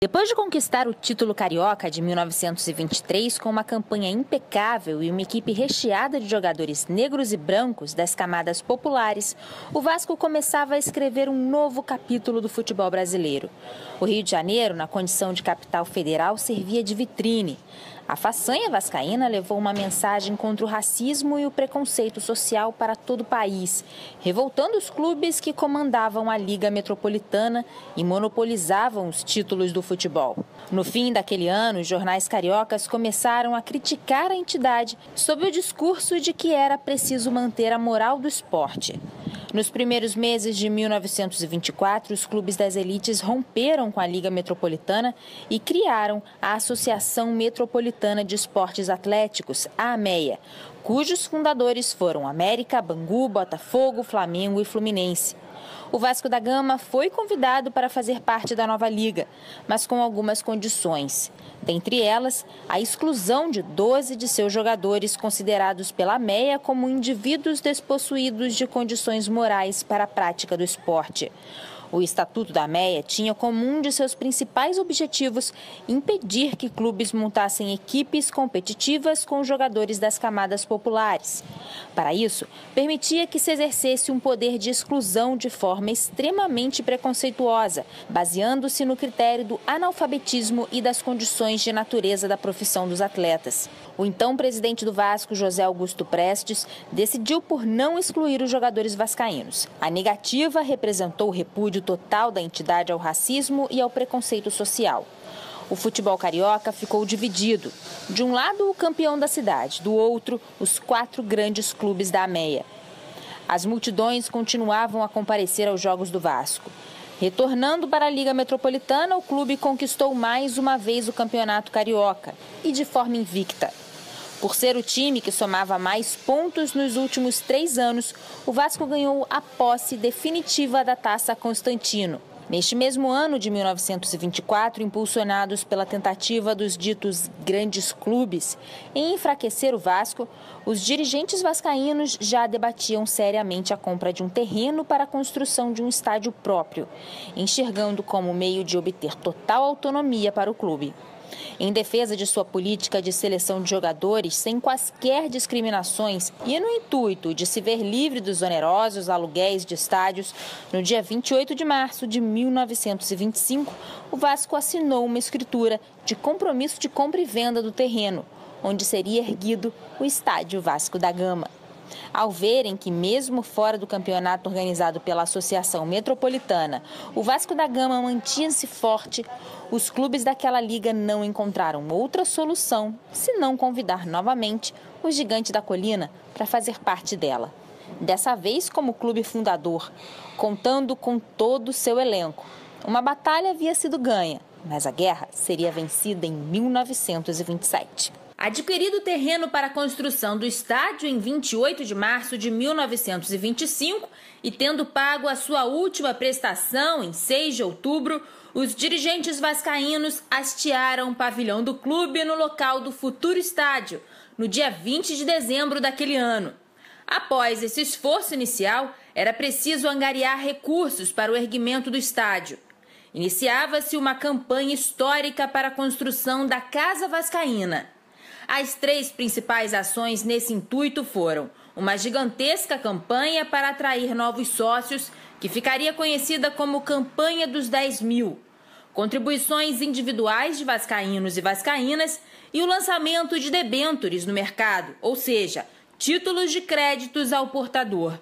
Depois de conquistar o título carioca de 1923 com uma campanha impecável e uma equipe recheada de jogadores negros e brancos das camadas populares, o Vasco começava a escrever um novo capítulo do futebol brasileiro. O Rio de Janeiro, na condição de capital federal, servia de vitrine. A façanha vascaína levou uma mensagem contra o racismo e o preconceito social para todo o país, revoltando os clubes que comandavam a Liga Metropolitana e monopolizavam os títulos do futebol. No fim daquele ano, os jornais cariocas começaram a criticar a entidade sob o discurso de que era preciso manter a moral do esporte. Nos primeiros meses de 1924, os clubes das elites romperam com a Liga Metropolitana e criaram a Associação Metropolitana de Esportes Atléticos, a AMEA, cujos fundadores foram América, Bangu, Botafogo, Flamengo e Fluminense. O Vasco da Gama foi convidado para fazer parte da nova liga, mas com algumas condições. Dentre elas, a exclusão de 12 de seus jogadores considerados pela AMEA como indivíduos despossuídos de condições morais para a prática do esporte. O Estatuto da AMEA tinha como um de seus principais objetivos impedir que clubes montassem equipes competitivas com jogadores das camadas populares. Para isso, permitia que se exercesse um poder de exclusão de forma extremamente preconceituosa, baseando-se no critério do analfabetismo e das condições de natureza da profissão dos atletas. O então presidente do Vasco, José Augusto Prestes, decidiu por não excluir os jogadores vascaínos. A negativa representou o repúdio total da entidade ao racismo e ao preconceito social. O futebol carioca ficou dividido. De um lado, o campeão da cidade, do outro, os 4 grandes clubes da AMEA. As multidões continuavam a comparecer aos jogos do Vasco. Retornando para a Liga Metropolitana, o clube conquistou mais uma vez o campeonato carioca, e de forma invicta. Por ser o time que somava mais pontos nos últimos 3 anos, o Vasco ganhou a posse definitiva da Taça Constantino. Neste mesmo ano de 1924, impulsionados pela tentativa dos ditos grandes clubes em enfraquecer o Vasco, os dirigentes vascaínos já debatiam seriamente a compra de um terreno para a construção de um estádio próprio, enxergando como meio de obter total autonomia para o clube. Em defesa de sua política de seleção de jogadores sem quaisquer discriminações e no intuito de se ver livre dos onerosos aluguéis de estádios, no dia 28 de março de 1925, o Vasco assinou uma escritura de compromisso de compra e venda do terreno, onde seria erguido o Estádio Vasco da Gama. Ao verem que, mesmo fora do campeonato organizado pela Associação Metropolitana, o Vasco da Gama mantinha-se forte, os clubes daquela liga não encontraram outra solução senão convidar novamente o Gigante da Colina para fazer parte dela. Dessa vez como clube fundador, contando com todo o seu elenco. Uma batalha havia sido ganha, mas a guerra seria vencida em 1927. Adquirido o terreno para a construção do estádio em 28 de março de 1925 e tendo pago a sua última prestação em 6 de outubro, os dirigentes vascaínos hastearam o pavilhão do clube no local do futuro estádio, no dia 20 de dezembro daquele ano. Após esse esforço inicial, era preciso angariar recursos para o erguimento do estádio. Iniciava-se uma campanha histórica para a construção da Casa Vascaína. As 3 principais ações nesse intuito foram uma gigantesca campanha para atrair novos sócios, que ficaria conhecida como Campanha dos 10 mil, contribuições individuais de vascaínos e vascaínas e o lançamento de debêntures no mercado, ou seja, títulos de créditos ao portador.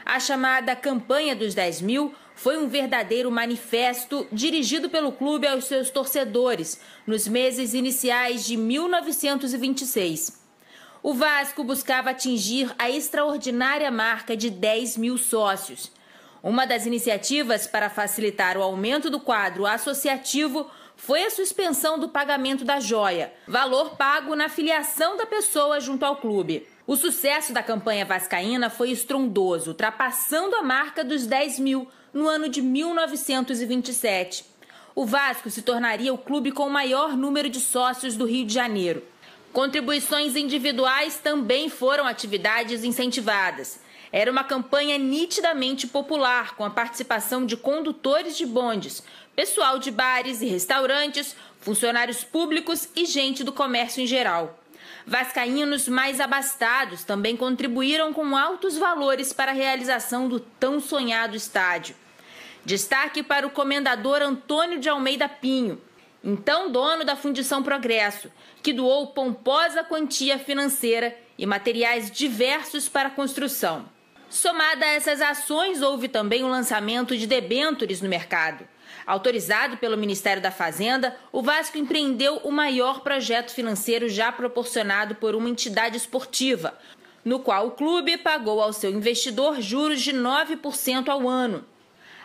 A chamada Campanha dos 10 mil foi um verdadeiro manifesto dirigido pelo clube aos seus torcedores nos meses iniciais de 1926. O Vasco buscava atingir a extraordinária marca de 10 mil sócios. Uma das iniciativas para facilitar o aumento do quadro associativo foi a suspensão do pagamento da joia, valor pago na filiação da pessoa junto ao clube. O sucesso da campanha vascaína foi estrondoso, ultrapassando a marca dos 10 mil no ano de 1927. O Vasco se tornaria o clube com o maior número de sócios do Rio de Janeiro. Contribuições individuais também foram atividades incentivadas. Era uma campanha nitidamente popular, com a participação de condutores de bondes, pessoal de bares e restaurantes, funcionários públicos e gente do comércio em geral. Vascaínos mais abastados também contribuíram com altos valores para a realização do tão sonhado estádio. Destaque para o comendador Antônio de Almeida Pinho, então dono da Fundição Progresso, que doou pomposa quantia financeira e materiais diversos para a construção. Somada a essas ações, houve também o lançamento de debêntures no mercado. Autorizado pelo Ministério da Fazenda, o Vasco empreendeu o maior projeto financeiro já proporcionado por uma entidade esportiva, no qual o clube pagou ao seu investidor juros de 9% ao ano.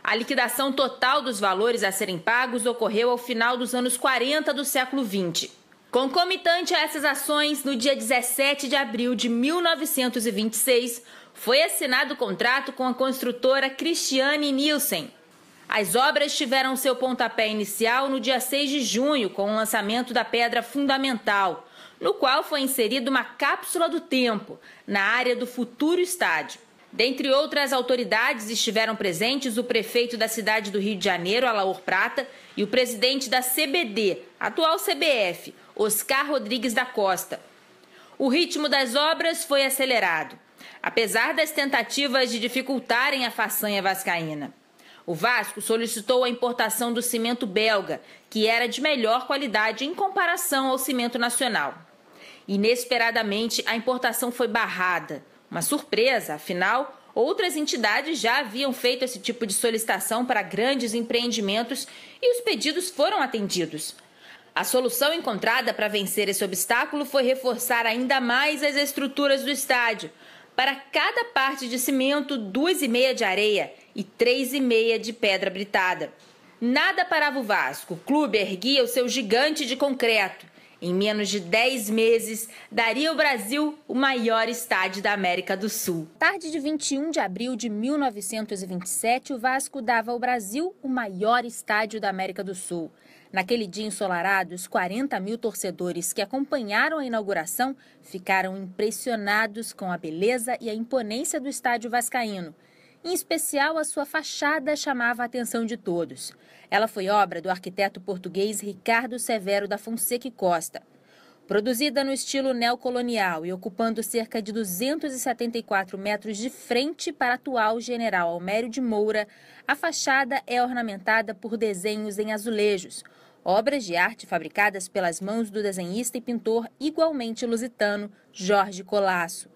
A liquidação total dos valores a serem pagos ocorreu ao final dos anos 40 do século XX. Concomitante a essas ações, no dia 17 de abril de 1926, foi assinado o contrato com a construtora Christiane Nielsen. As obras tiveram seu pontapé inicial no dia 6 de junho, com o lançamento da pedra fundamental, no qual foi inserida uma cápsula do tempo, na área do futuro estádio. Dentre outras autoridades, estiveram presentes o prefeito da cidade do Rio de Janeiro, Alaor Prata, e o presidente da CBD, atual CBF, Oscar Rodrigues da Costa. O ritmo das obras foi acelerado, apesar das tentativas de dificultarem a façanha vascaína. O Vasco solicitou a importação do cimento belga, que era de melhor qualidade em comparação ao cimento nacional. Inesperadamente, a importação foi barrada. Uma surpresa, afinal, outras entidades já haviam feito esse tipo de solicitação para grandes empreendimentos e os pedidos foram atendidos. A solução encontrada para vencer esse obstáculo foi reforçar ainda mais as estruturas do estádio. Para cada parte de cimento, 2,5 de areia e 3,5 de pedra britada. Nada parava o Vasco. O clube erguia o seu gigante de concreto. Em menos de 10 meses, daria ao Brasil o maior estádio da América do Sul. Tarde de 21 de abril de 1927, o Vasco dava ao Brasil o maior estádio da América do Sul. Naquele dia ensolarado, os 40 mil torcedores que acompanharam a inauguração ficaram impressionados com a beleza e a imponência do estádio vascaíno. Em especial, a sua fachada chamava a atenção de todos. Ela foi obra do arquiteto português Ricardo Severo da Fonseca e Costa. Produzida no estilo neocolonial e ocupando cerca de 274 metros de frente para a atual General Almério de Moura, a fachada é ornamentada por desenhos em azulejos, obras de arte fabricadas pelas mãos do desenhista e pintor igualmente lusitano Jorge Colasso.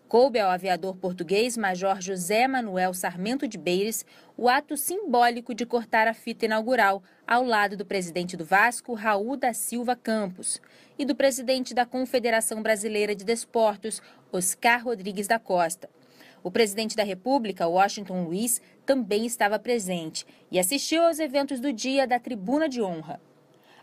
Coube ao aviador português Major José Manuel Sarmento de Beires o ato simbólico de cortar a fita inaugural ao lado do presidente do Vasco, Raul da Silva Campos, e do presidente da Confederação Brasileira de Desportos, Oscar Rodrigues da Costa. O presidente da República, Washington Luiz, também estava presente e assistiu aos eventos do dia da Tribuna de Honra.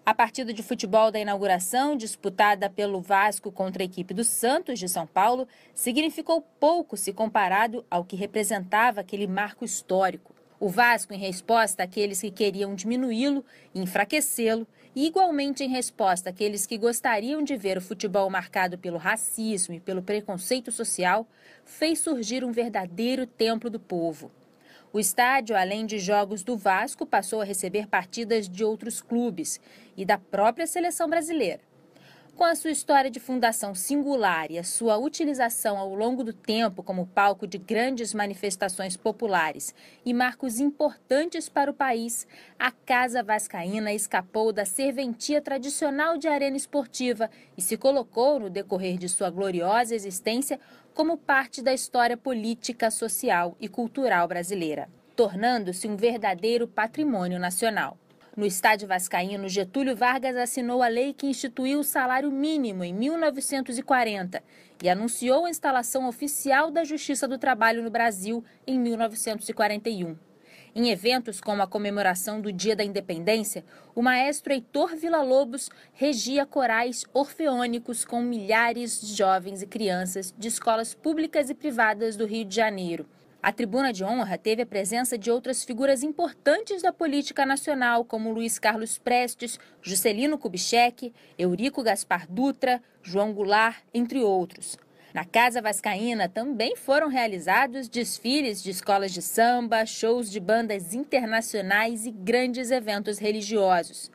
A partida de futebol da inauguração, disputada pelo Vasco contra a equipe do Santos de São Paulo, significou pouco se comparado ao que representava aquele marco histórico. O Vasco, em resposta àqueles que queriam diminuí-lo e enfraquecê-lo, e igualmente em resposta àqueles que gostariam de ver o futebol marcado pelo racismo e pelo preconceito social, fez surgir um verdadeiro templo do povo. O estádio, além de jogos do Vasco, passou a receber partidas de outros clubes e da própria seleção brasileira. Com a sua história de fundação singular e a sua utilização ao longo do tempo como palco de grandes manifestações populares e marcos importantes para o país, a Casa Vascaína escapou da serventia tradicional de arena esportiva e se colocou, no decorrer de sua gloriosa existência, como parte da história política, social e cultural brasileira, tornando-se um verdadeiro patrimônio nacional. No estádio vascaíno, Getúlio Vargas assinou a lei que instituiu o salário mínimo em 1940 e anunciou a instalação oficial da Justiça do Trabalho no Brasil em 1941. Em eventos como a comemoração do Dia da Independência, o maestro Heitor Villa-Lobos regia corais orfeônicos com milhares de jovens e crianças de escolas públicas e privadas do Rio de Janeiro. A Tribuna de Honra teve a presença de outras figuras importantes da política nacional, como Luiz Carlos Prestes, Juscelino Kubitschek, Eurico Gaspar Dutra, João Goulart, entre outros. Na Casa Vascaína também foram realizados desfiles de escolas de samba, shows de bandas internacionais e grandes eventos religiosos.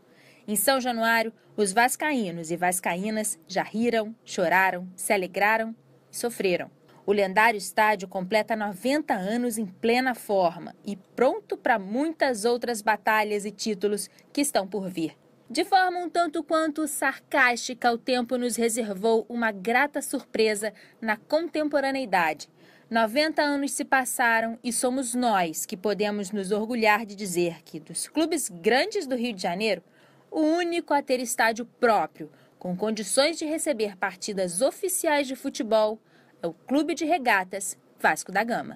Em São Januário, os vascaínos e vascaínas já riram, choraram, se alegraram e sofreram. O lendário estádio completa 90 anos em plena forma e pronto para muitas outras batalhas e títulos que estão por vir. De forma um tanto quanto sarcástica, o tempo nos reservou uma grata surpresa na contemporaneidade. 90 anos se passaram e somos nós que podemos nos orgulhar de dizer que, dos clubes grandes do Rio de Janeiro, o único a ter estádio próprio, com condições de receber partidas oficiais de futebol, é o Clube de Regatas Vasco da Gama.